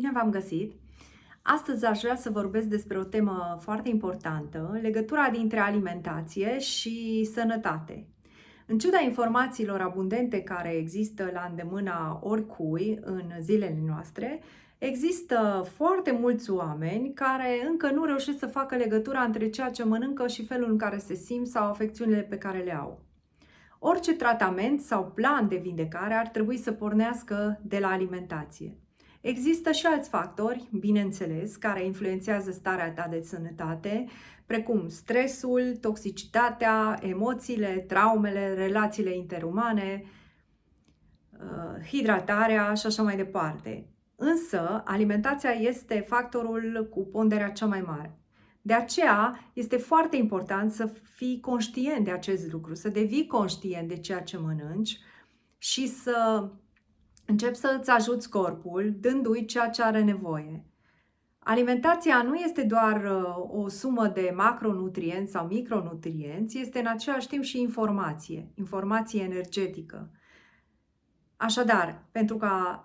Bine v-am găsit! Astăzi aș vrea să vorbesc despre o temă foarte importantă, legătura dintre alimentație și sănătate. În ciuda informațiilor abundente care există la îndemâna oricui în zilele noastre, există foarte mulți oameni care încă nu reușesc să facă legătura între ceea ce mănâncă și felul în care se simt sau afecțiunile pe care le au. Orice tratament sau plan de vindecare ar trebui să pornească de la alimentație. Există și alți factori, bineînțeles, care influențează starea ta de sănătate, precum stresul, toxicitatea, emoțiile, traumele, relațiile interumane, hidratarea și așa mai departe. Însă, alimentația este factorul cu ponderea cea mai mare. De aceea, este foarte important să fii conștient de acest lucru, să devii conștient de ceea ce mănânci și să începi să îți ajuți corpul dându-i ceea ce are nevoie. Alimentația nu este doar o sumă de macronutrienți sau micronutrienți, este în același timp și informație energetică. Așadar, pentru ca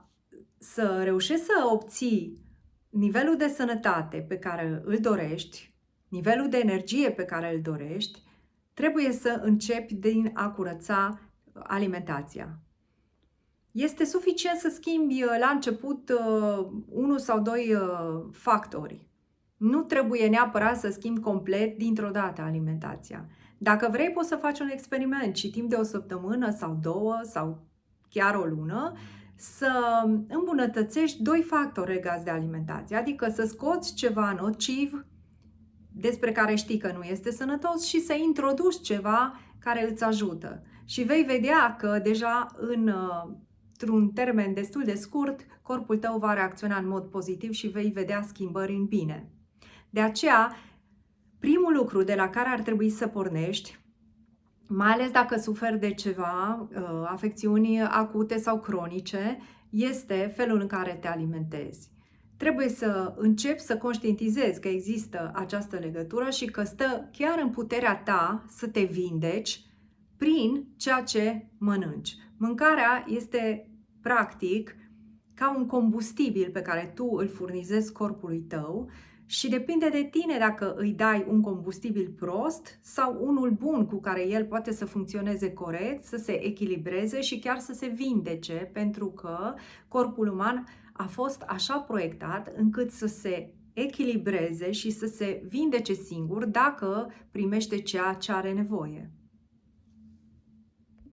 să reușești să obții nivelul de sănătate pe care îl dorești, nivelul de energie pe care îl dorești, trebuie să începi din a curăța alimentația. Este suficient să schimbi la început unul sau doi factori. Nu trebuie neapărat să schimbi complet dintr-o dată alimentația. Dacă vrei, poți să faci un experiment și timp de o săptămână sau două sau chiar o lună să îmbunătățești doi factori legați de alimentație, adică să scoți ceva nociv despre care știi că nu este sănătos și să introduci ceva care îți ajută. Și vei vedea că deja într-un termen destul de scurt, corpul tău va reacționa în mod pozitiv și vei vedea schimbări în bine. De aceea, primul lucru de la care ar trebui să pornești, mai ales dacă suferi de ceva, afecțiuni acute sau cronice, este felul în care te alimentezi. Trebuie să începi să conștientizezi că există această legătură și că stă chiar în puterea ta să te vindeci prin ceea ce mănânci. Mâncarea este practic ca un combustibil pe care tu îl furnizezi corpului tău și depinde de tine dacă îi dai un combustibil prost sau unul bun cu care el poate să funcționeze corect, să se echilibreze și chiar să se vindece, pentru că corpul uman a fost așa proiectat încât să se echilibreze și să se vindece singur dacă primește ceea ce are nevoie.